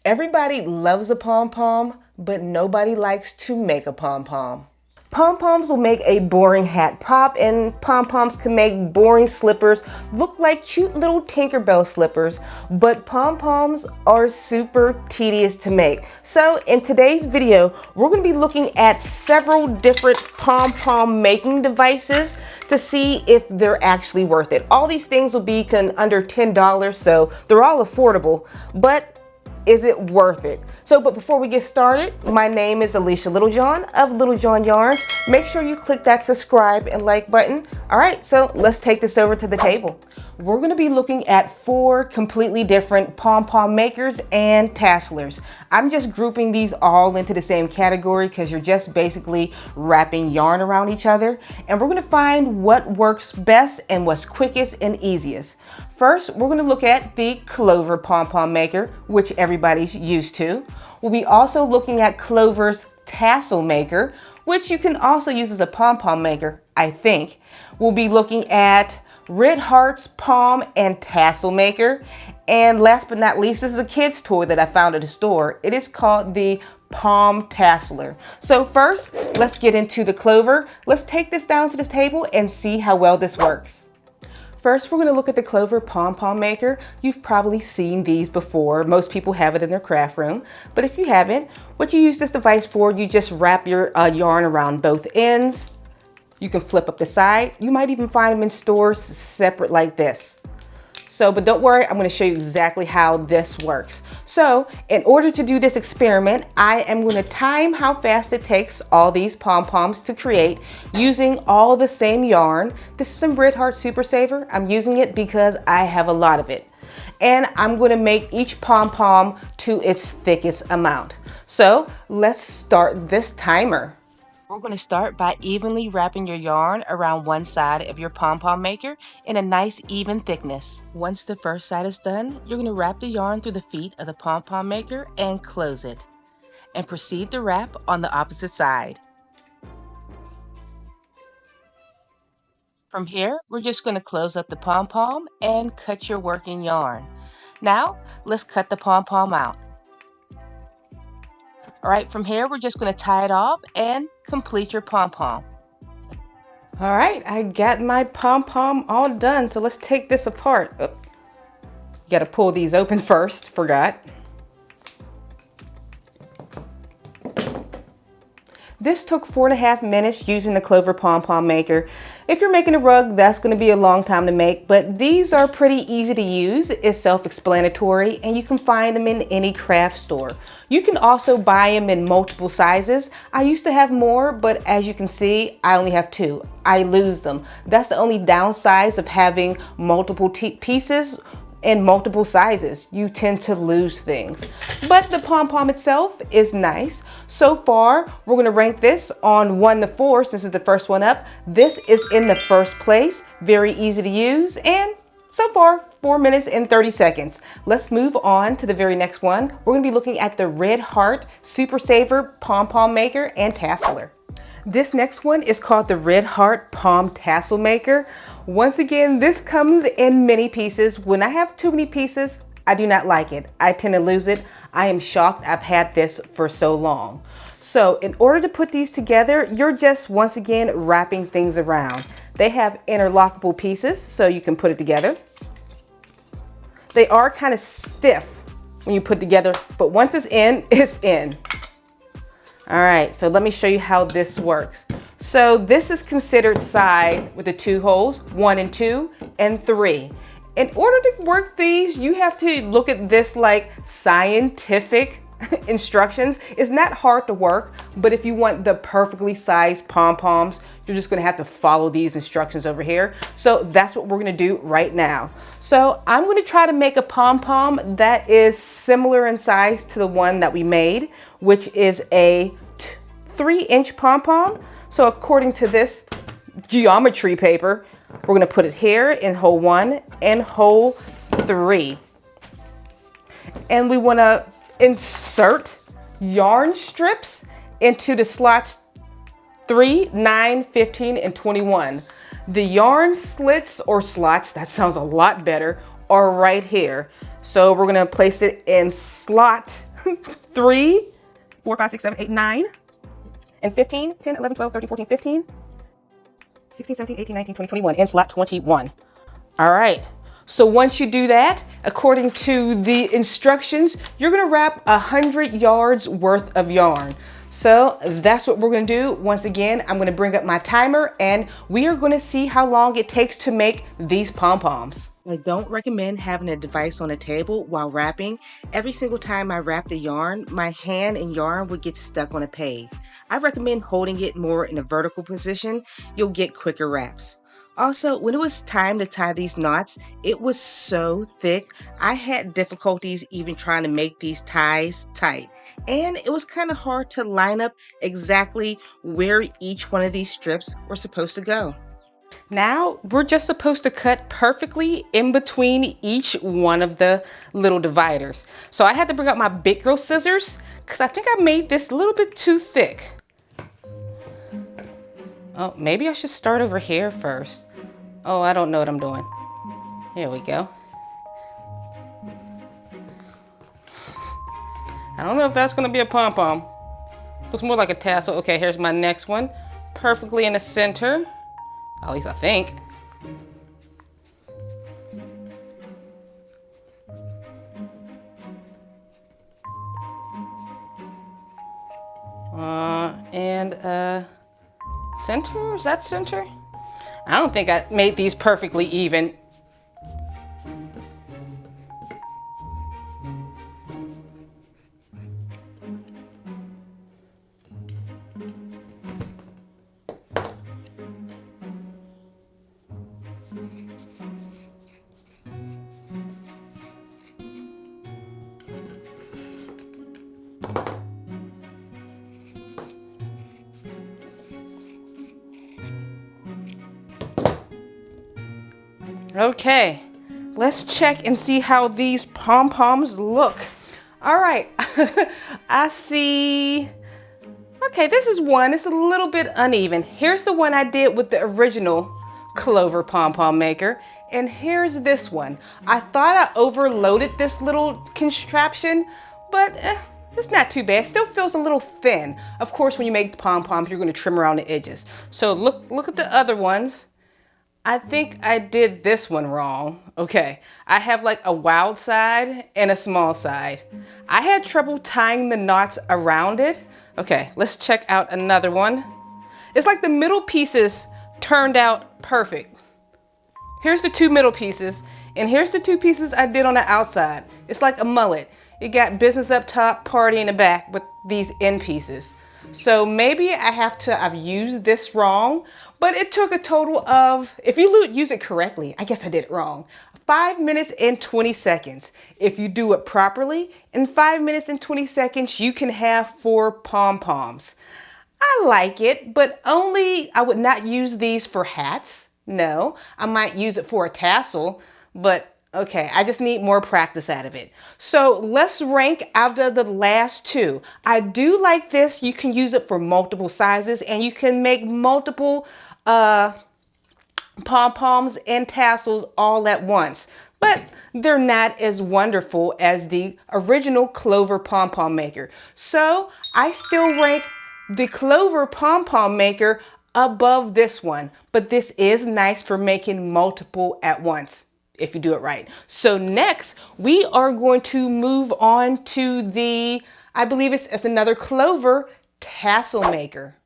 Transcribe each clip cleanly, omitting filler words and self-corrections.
Everybody loves a pom-pom, but nobody likes to make a pom-pom. Pom-poms will make a boring hat pop, and pom-poms can make boring slippers look like cute little Tinkerbell slippers, but pom-poms are super tedious to make. So in today's video, we're going to be looking at several different pom-pom making devices to see if they're actually worth it. All these things will be under $10, so they're all affordable, but is it worth it? But before we get started, my name is Alicia Littlejohn of Littlejohn Yarns. Make sure you click that subscribe and like button. All right, so let's take this over to the table. We're going to be looking at 4 completely different pom-pom makers and tasselers. I'm just grouping these all into the same category because you're just basically wrapping yarn around each other. And we're going to find what works best and what's quickest and easiest. First, we're going to look at the Clover pom-pom maker, which everybody's used to. We'll be also looking at Clover's tassel maker, which you can also use as a pom-pom maker, I think. We'll be looking at Redheart's Pom and Tassel maker. And last but not least, this is a kid's toy that I found at a store. It is called the Pom Tasseler. So first, let's get into the Clover. Let's take this down to this table and see how well this works. First, we're going to look at the Clover Pom Pom maker. You've probably seen these before. Most people have it in their craft room. But if you haven't, what you use this device for, you just wrap your yarn around both ends. You can flip up the side. You might even find them in stores separate like this. But don't worry, I'm going to show you exactly how this works. So in order to do this experiment, I am going to time how fast it takes all these pom-poms to create using all the same yarn. This is some Redheart Super Saver. I'm using it because I have a lot of it. And I'm going to make each pom-pom to its thickest amount. So let's start this timer. We're going to start by evenly wrapping your yarn around one side of your pom-pom maker in a nice even thickness. Once the first side is done, you're going to wrap the yarn through the feet of the pom-pom maker and close it. And proceed to wrap on the opposite side. From here, we're just going to close up the pom-pom and cut your working yarn. Now, let's cut the pom-pom out. All right, from here, we're just going to tie it off and complete your pom-pom. All right, I got my pom-pom all done. So let's take this apart. Oh, you got to pull these open first, forgot. This took 4.5 minutes using the Clover Pom Pom maker. If you're making a rug, that's going to be a long time to make, but these are pretty easy to use. It's self-explanatory and you can find them in any craft store. You can also buy them in multiple sizes. I used to have more, but as you can see, I only have 2. I lose them. That's the only downside of having multiple pieces in multiple sizes. You tend to lose things. But the pom-pom itself is nice. So far, we're going to rank this on 1 to 4 since it's the first one up. This is in the first place. Very easy to use, and so far 4 minutes and 30 seconds. Let's move on to the very next one. We're going to be looking at the Redheart Super Saver Pom-Pom Maker and Tasseler. This next one is called the Redheart Pom Tassel Maker. Once again, this comes in many pieces. When I have too many pieces, I do not like it. I tend to lose it. I am shocked I've had this for so long. So in order to put these together, you're just once again wrapping things around. They have interlockable pieces so you can put it together. They are kind of stiff when you put together, but once it's in, it's in. All right, so let me show you how this works. So this is considered side with the 2 holes, 1 and 2 and 3. In order to work these, you have to look at this like scientific instructions. It's not hard to work, but if you want the perfectly sized pom-poms, you're just gonna have to follow these instructions over here. So that's what we're gonna do right now. So I'm gonna try to make a pom-pom that is similar in size to the one that we made, which is a 3-inch pom-pom. So according to this geometry paper, we're gonna put it here in hole 1 and hole 3. And we wanna insert yarn strips into the slots 3, 9, 15, and 21. The yarn slits or slots, that sounds a lot better, are right here. So we're gonna place it in slot 3, 4, 5, 6, 7, 8, 9, and 15, 10, 11, 12, 13, 14, 15, 16, 17, 18, 19, 20, 21, in slot 21. All right. So once you do that, according to the instructions, you're gonna wrap 100 yards worth of yarn. So that's what we're gonna do. Once again, I'm gonna bring up my timer and we are gonna see how long it takes to make these pom-poms. I don't recommend having a device on a table while wrapping. Every single time I wrap the yarn, my hand and yarn would get stuck on a peg. I recommend holding it more in a vertical position. You'll get quicker wraps. Also, when it was time to tie these knots, it was so thick, I had difficulties even trying to make these ties tight. And it was kind of hard to line up exactly where each one of these strips were supposed to go. Now, we're just supposed to cut perfectly in between each one of the little dividers. So I had to bring out my big girl scissors because I think I made this a little bit too thick. Oh, maybe I should start over here first. Oh, I don't know what I'm doing. Here we go. I don't know if that's gonna be a pom-pom. Looks more like a tassel. Okay, here's my next one. Perfectly in the center. At least I think. Center? Is that center? I don't think I made these perfectly even. Okay, let's check and see how these pom-poms look. All right, I see. Okay, this is one. It's a little bit uneven. Here's the one I did with the original Clover pom-pom maker. And here's this one. I thought I overloaded this little contraption, but it's not too bad. Still feels a little thin. Of course, when you make pom-poms, you're gonna trim around the edges. So look at the other ones. I think I did this one wrong. Okay, I have like a wild side and a small side. I had trouble tying the knots around it. Okay, let's check out another one. It's like the middle pieces turned out perfect. Here's the two middle pieces, and here's the two pieces I did on the outside. It's like a mullet. You got business up top, party in the back with these end pieces. So maybe I've used this wrong, but it took a total of, if you use it correctly, I guess I did it wrong, 5 minutes and 20 seconds. If you do it properly, in 5 minutes and 20 seconds, you can have 4 pom-poms. I like it, but I would not use these for hats. No, I might use it for a tassel, but okay, I just need more practice out of it. So let's rank out of the last two. I do like this. You can use it for multiple sizes and you can make multiple pom-poms and tassels all at once, but they're not as wonderful as the original Clover pom-pom maker. So I still rank the Clover pom-pom maker above this one, but this is nice for making multiple at once if you do it right. So next we are going to move on to I believe it's another Clover tassel maker.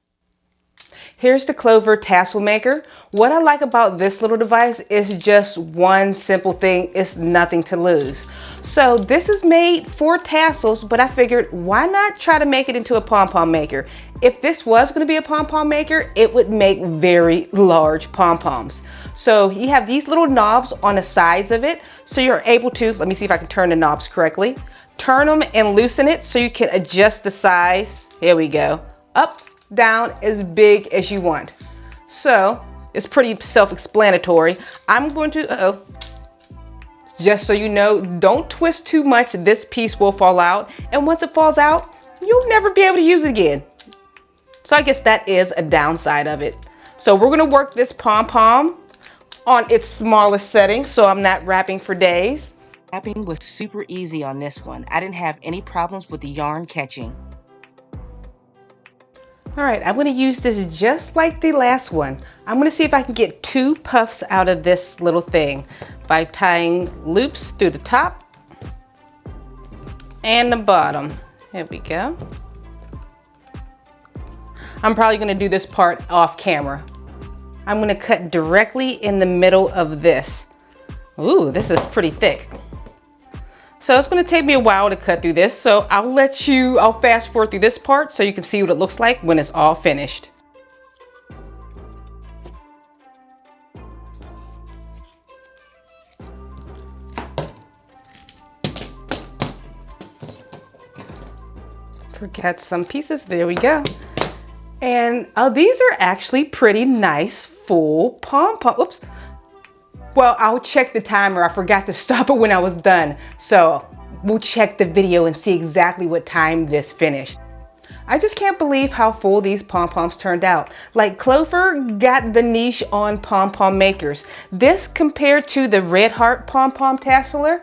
Here's the Clover tassel maker. What I like about this little device is just one simple thing. It's nothing to lose. So this is made for tassels, but I figured why not try to make it into a pom-pom maker? If this was going to be a pom-pom maker, it would make very large pom-poms. So you have these little knobs on the sides of it. So you're able to, let me see if I can turn the knobs correctly. Turn them and loosen it so you can adjust the size. Here we go. Up, down, as big as you want. So it's pretty self-explanatory. I'm going to, just so you know, don't twist too much. This piece will fall out. And once it falls out, you'll never be able to use it again. So I guess that is a downside of it. So we're gonna work this pom-pom on its smallest setting so I'm not wrapping for days. Wrapping was super easy on this one. I didn't have any problems with the yarn catching. All right, I'm gonna use this just like the last one. I'm gonna see if I can get 2 puffs out of this little thing by tying loops through the top and the bottom. There we go. I'm probably gonna do this part off camera. I'm gonna cut directly in the middle of this. Ooh, this is pretty thick. So it's gonna take me a while to cut through this, so I'll fast forward through this part so you can see what it looks like when it's all finished. Forgot some pieces, there we go. And these are actually pretty nice full pom-pom. Oops. Well, I'll check the timer. I forgot to stop it when I was done. So we'll check the video and see exactly what time this finished. I just can't believe how full these pom-poms turned out. Like, Clover got the niche on pom-pom makers. This compared to the Redheart Pom Tasseler.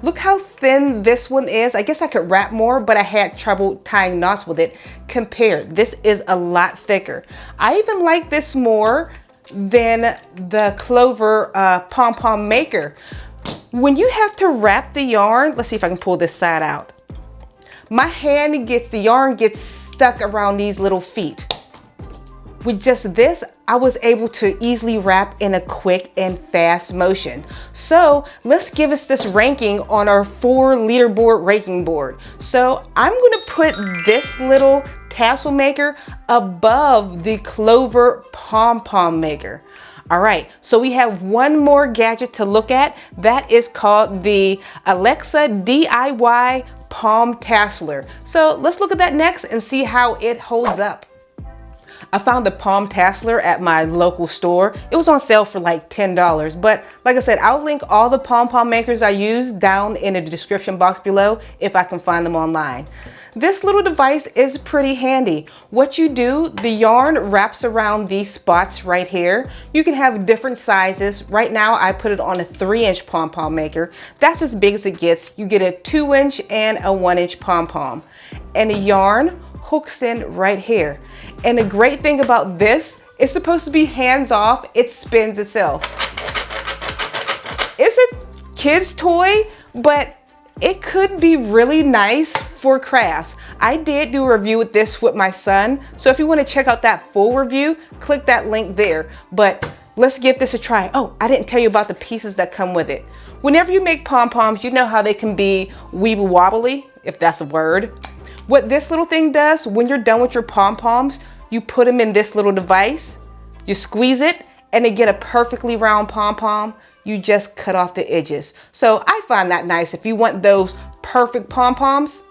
Look how thin this one is. I guess I could wrap more, but I had trouble tying knots with it. Compared, this is a lot thicker. I even like this more than the Clover Pom Pom maker. When you have to wrap the yarn, let's see if I can pull this side out. My hand the yarn gets stuck around these little feet. With just this, I was able to easily wrap in a quick and fast motion. So let's give us this ranking on our 4 leaderboard ranking board. So I'm gonna put this little tassel maker above the Clover Pom Pom maker. All right, so we have one more gadget to look at. That is called the Alexa DIY Pom Tasseler. So let's look at that next and see how it holds up. I found the Pom Tasseler at my local store. It was on sale for like $10, but like I said, I'll link all the Pom Pom makers I use down in the description box below if I can find them online. This little device is pretty handy. What you do, the yarn wraps around these spots right here. You can have different sizes. Right now, I put it on a 3-inch pom pom maker. That's as big as it gets. You get a 2-inch and a 1-inch pom pom. And the yarn hooks in right here. And the great thing about this, it's supposed to be hands off. It spins itself. It's a kid's toy, but it could be really nice for crafts. I did do a review with this with my son. So if you want to check out that full review, click that link there. But let's give this a try. Oh, I didn't tell you about the pieces that come with it. Whenever you make pom-poms, you know how they can be weeble wobbly, if that's a word. What this little thing does, when you're done with your pom-poms, you put them in this little device, you squeeze it, and they get a perfectly round pom-pom. You just cut off the edges. So I find that nice. If you want those perfect pom-poms,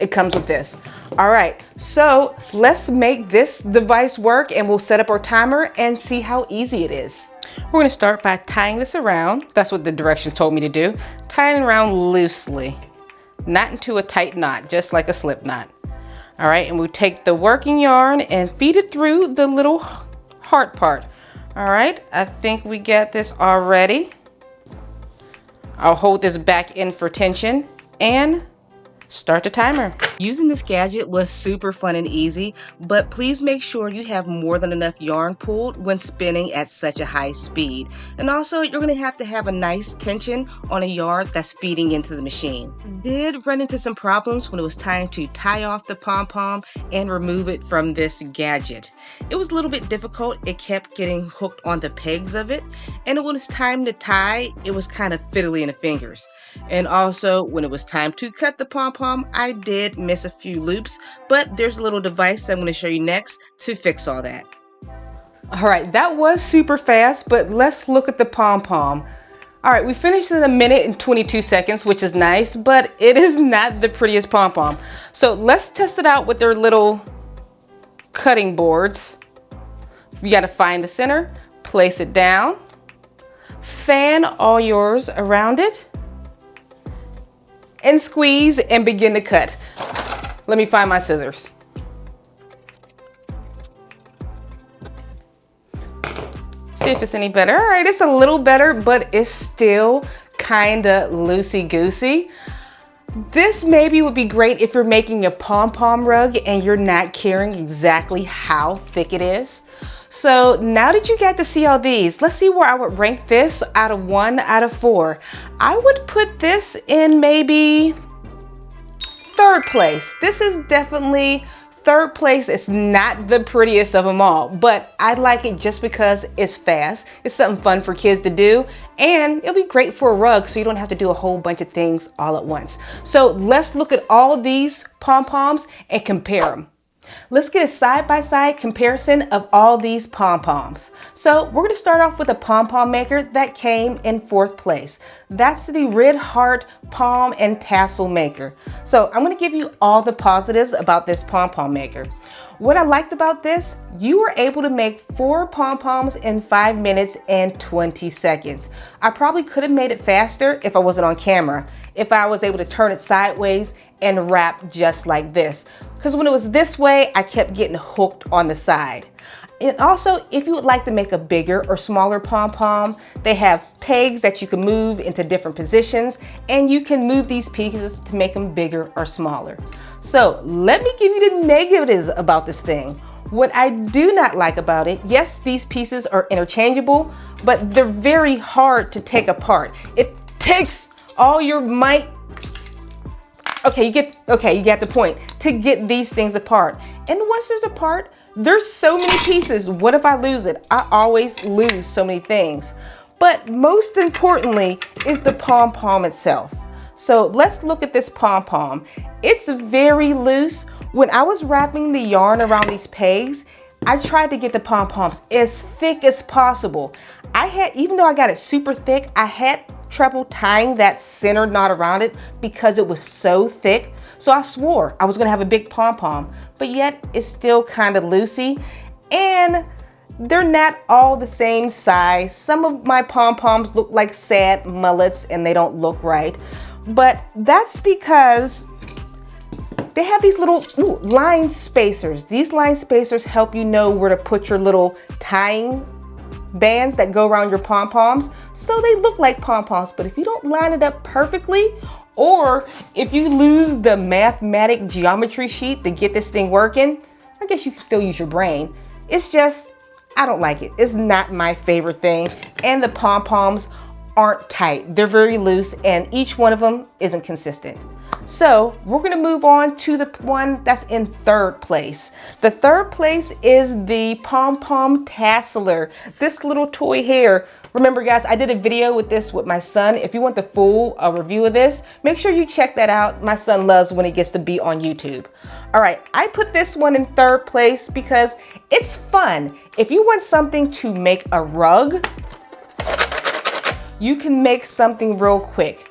it comes with this. All right, so let's make this device work and we'll set up our timer and see how easy it is. We're gonna start by tying this around. That's what the directions told me to do. Tying it around loosely, not into a tight knot, just like a slip knot. All right, and we'll take the working yarn and feed it through the little heart part. All right, I think we got this already. I'll hold this back in for tension and start the timer. Using this gadget was super fun and easy, but please make sure you have more than enough yarn pulled when spinning at such a high speed. And also, you're gonna have to have a nice tension on a yarn that's feeding into the machine. Did run into some problems when it was time to tie off the pom-pom and remove it from this gadget. It was a little bit difficult. It kept getting hooked on the pegs of it, and when it was time to tie, it was kind of fiddly in the fingers. And also, when it was time to cut the pom-pom, I did miss a few loops, but there's a little device I'm going to show you next to fix all that. All right, that was super fast, but let's look at the pom-pom. All right, we finished in 1 minute and 22 seconds, which is nice, but it is not the prettiest pom-pom. So let's test it out with their little cutting boards. You got to find the center, place it down, fan all yours around it, and squeeze and begin to cut. Let me find my scissors. See if it's any better. All right, it's a little better, but it's still kinda loosey-goosey. This maybe would be great if you're making a pom-pom rug and you're not caring exactly how thick it is. So now that you got to see all these, let's see where I would rank this out of 1 out of 4. I would put this in maybe 3rd place. This is definitely 3rd place. It's not the prettiest of them all, but I like it just because it's fast. It's something fun for kids to do, and it'll be great for a rug so you don't have to do a whole bunch of things all at once. So let's look at all these pom-poms and compare them. Let's get a side-by-side comparison of all these pom-poms. So we're going to start off with a pom-pom maker that came in 4th place. That's the Redheart Pom and Tassel maker. So I'm going to give you all the positives about this pom-pom maker. What I liked about this, you were able to make 4 pom-poms in 5 minutes and 20 seconds. I probably could have made it faster if I wasn't on camera, if I was able to turn it sideways and wrap just like this. Because when it was this way, I kept getting hooked on the side. And also, if you would like to make a bigger or smaller pom-pom, they have pegs that you can move into different positions, and you can move these pieces to make them bigger or smaller. So let me give you the negatives about this thing. What I do not like about it, yes, these pieces are interchangeable, but they're very hard to take apart. It takes all your might. Okay, you get the point, to get these things apart. And once there's a part, there's so many pieces. What if I lose it? I always lose so many things. But most importantly is the pom-pom itself. So let's look at this pom-pom. It's very loose. When I was wrapping the yarn around these pegs, I tried to get the pom-poms as thick as possible. Even though I got it super thick, I had trouble tying that center knot around it because it was so thick. So I swore I was gonna have a big pom-pom, but yet it's still kind of loosey, and they're not all the same size. Some of my pom-poms look like sad mullets and they don't look right, but that's because they have these little line spacers. These line spacers help you know where to put your little tying bands that go around your pom-poms, so they look like pom-poms. But if you don't line it up perfectly, or if you lose the mathematic geometry sheet to get this thing working, I guess you can still use your brain. It's just, I don't like it. It's not my favorite thing. And the pom-poms aren't tight. They're very loose, and each one of them isn't consistent. So we're gonna move on to the one that's in 3rd place. The 3rd place is the Pom Tasseler. This little toy here. Remember guys, I did a video with this with my son. If you want the full review of this, make sure you check that out. My son loves when he gets to be on YouTube. All right, I put this one in 3rd place because it's fun. If you want something to make a rug, you can make something real quick.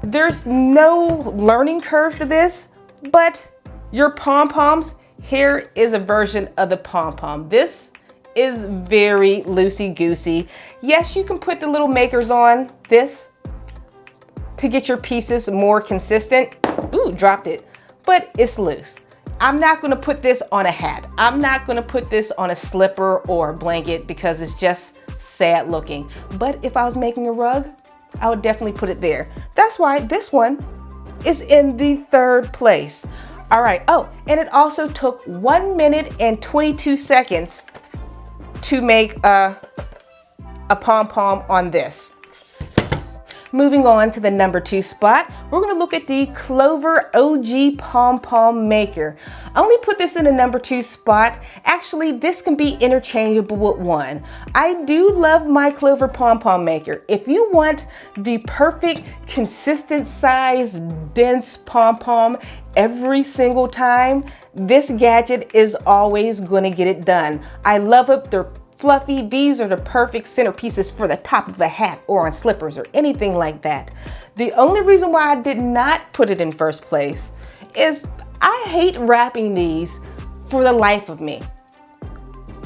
There's no learning curves to this, but your pom-poms, here is a version of the pom-pom. This is very loosey-goosey. Yes, you can put the little makers on this to get your pieces more consistent. Ooh, dropped it, but it's loose. I'm not gonna put this on a hat. I'm not gonna put this on a slipper or a blanket because it's just sad looking. But if I was making a rug, I would definitely put it there. That's why this one is in the 3rd place. All right, oh, and it also took 1 minute and 22 seconds to make a pom-pom on this. Moving on to the number 2 spot, we're gonna look at the Clover OG Pom Pom maker. I only put this in the number 2 spot. Actually, this can be interchangeable with 1. I do love my Clover Pom Pom maker. If you want the perfect, consistent size, dense pom pom every single time, this gadget is always gonna get it done. I love it. They're fluffy. These are the perfect centerpieces for the top of a hat or on slippers or anything like that. The only reason why I did not put it in 1st place is I hate wrapping these for the life of me.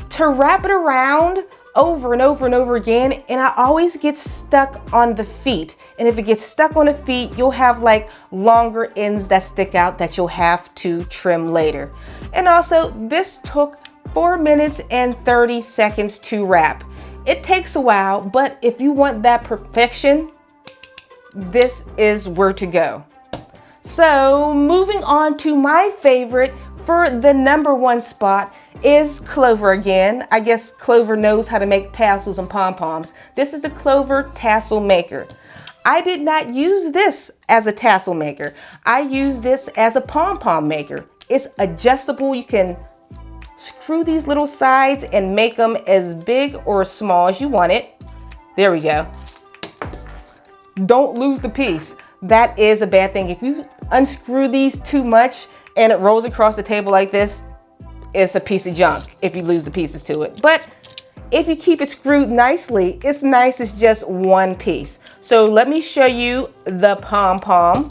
To wrap it around over and over and over again, and I always get stuck on the feet. And if it gets stuck on the feet, you'll have like longer ends that stick out that you'll have to trim later. And also, this took 4 minutes and 30 seconds to wrap. It takes a while, but if you want that perfection, this is where to go. So moving on to my favorite for the #1 spot is Clover again. I guess Clover knows how to make tassels and pom-poms. This is the Clover Tassel Maker. I did not use this as a tassel maker. I used this as a pom-pom maker. It's adjustable. You can screw these little sides and make them as big or as small as you want it. There we go. Don't lose the piece. That is a bad thing. If you unscrew these too much and it rolls across the table like this, it's a piece of junk if you lose the pieces to it. But if you keep it screwed nicely, it's nice as just one piece. So let me show you the pom-pom.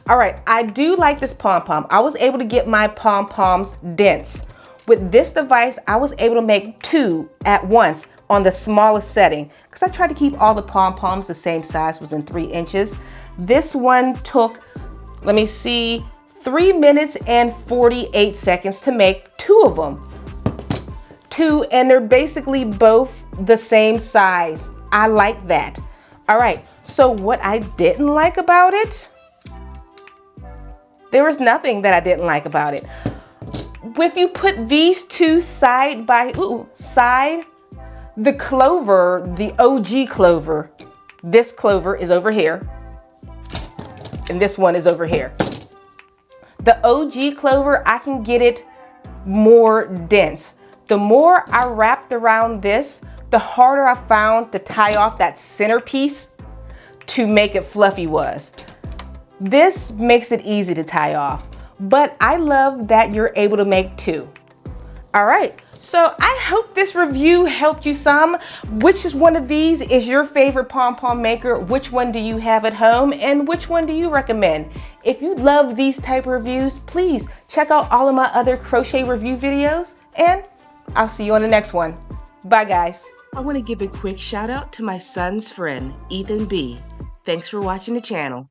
All right, I do like this pom-pom. I was able to get my pom-poms dense. With this device, I was able to make 2 at once on the smallest setting because I tried to keep all the pom-poms the same size, within 3 inches. This one took, let me see, 3 minutes and 48 seconds to make 2 of them. 2, and they're basically both the same size. I like that. All right, so what I didn't like about it, there was nothing that I didn't like about it. If you put these 2 side by side, the Clover, the OG Clover, this Clover is over here, and this one is over here. The OG Clover, I can get it more dense. The more I wrapped around this, the harder I found to tie off that centerpiece to make it fluffy was. This makes it easy to tie off, but I love that you're able to make 2. All right, so I hope this review helped you some. Which is one of these is your favorite pom-pom maker? Which one do you have at home, and which one do you recommend? If you love these type of reviews, please check out all of my other crochet review videos, and I'll see you on the next one. Bye, guys. I want to give a quick shout out to my son's friend, Ethan B. Thanks for watching the channel.